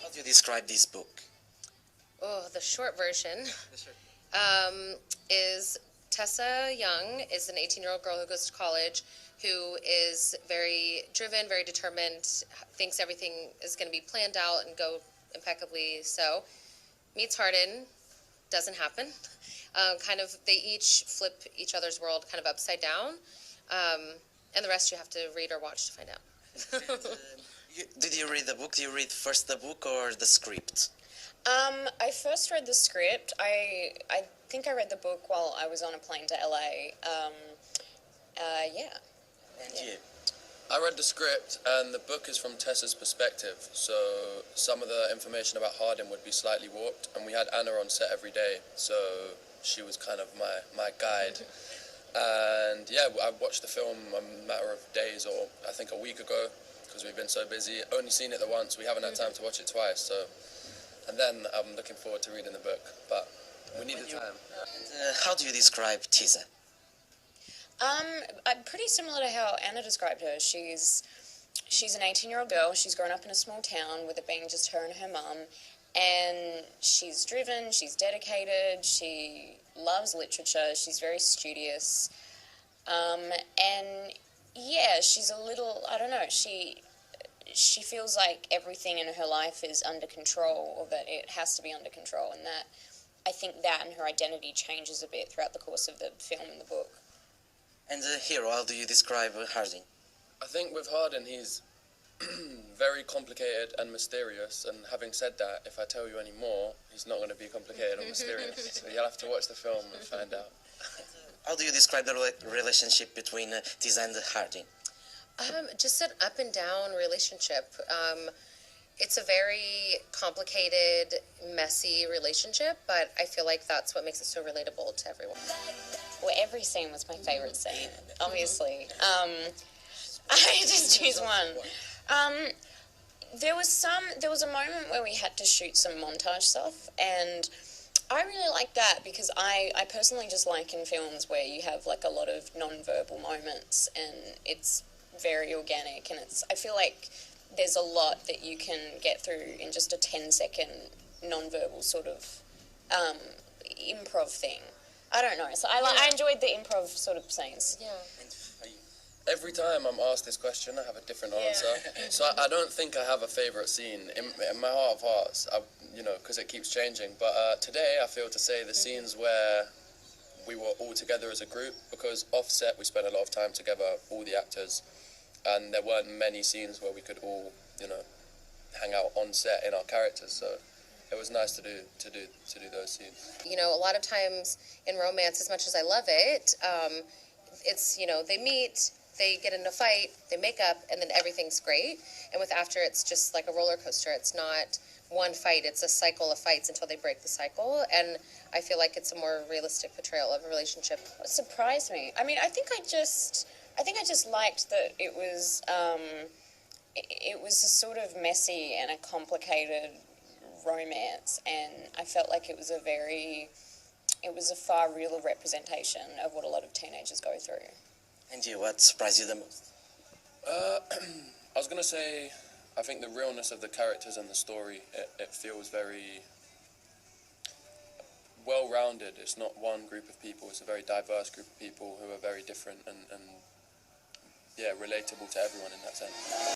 How do you describe this book? Oh, the short version is Tessa Young is an 18-year-old girl who goes to college, who is very driven, very determined, thinks everything is going to be planned out and go impeccably so. Meets Hardin, doesn't happen. They each flip each other's world kind of upside down, and the rest you have to read or watch to find out. Did you read the book? Did you read first the book or the script? I first read the script. I think I read the book while I was on a plane to LA. Yeah. And you? I read the script, and the book is from Tessa's perspective, so some of the information about Hardin would be slightly warped, and we had Anna on set every day, so she was kind of my guide. And yeah, I watched the film a matter of days, or I think a week ago, because we've been so busy. Only seen it the once, we haven't had time to watch it twice, so... And then I'm looking forward to reading the book, but we need the time. How do you describe Tessa? I'm pretty similar to how Anna described her. She's an 18-year-old girl. She's grown up in a small town with it being just her and her mum, and she's driven, she's dedicated, she loves literature, she's very studious, and yeah, she's a little, I don't know, she feels like everything in her life is under control, or that it has to be under control, and that I think that and her identity changes a bit throughout the course of the film and the book. And the hero, how do you describe Hardin? I think with Hardin, he's very complicated and mysterious, and having said that, if I tell you any more, he's not going to be complicated or mysterious, so you'll have to watch the film and find out. How do you describe the relationship between Tessa and Hardin? Just an up and down relationship. It's a very complicated, messy relationship, but I feel like that's what makes it so relatable to everyone. Well, every scene was my favorite scene, obviously. I just choose one. There was a moment where we had to shoot some montage stuff, and I really like that because I personally just like in films where you have like a lot of non-verbal moments, and it's very organic, and I feel like there's a lot that you can get through in just a 10-second non-verbal sort of improv thing. I don't know, so I enjoyed the improv sort of scenes. Yeah. Every time I'm asked this question, I have a different answer. So I don't think I have a favourite scene. In my heart of hearts, because it keeps changing. But today I feel to say the scenes where we were all together as a group, because off-set we spent a lot of time together, all the actors, and there weren't many scenes where we could all, hang out on set in our characters. So it was nice to do those scenes. A lot of times in romance, as much as I love it, it's, they meet, they get in a fight, they make up, and then everything's great. And with After, it's just like a roller coaster. It's not one fight, it's a cycle of fights until they break the cycle. And I feel like it's a more realistic portrayal of a relationship. What surprised me? I mean, I think I just liked that it was a sort of messy and a complicated romance, and I felt like it was a far realer representation of what a lot of teenagers go through. And you, what surprised you the most? I was going to say, I think the realness of the characters and the story, it feels very well-rounded. It's not one group of people, it's a very diverse group of people who are very different and yeah, relatable to everyone in that sense.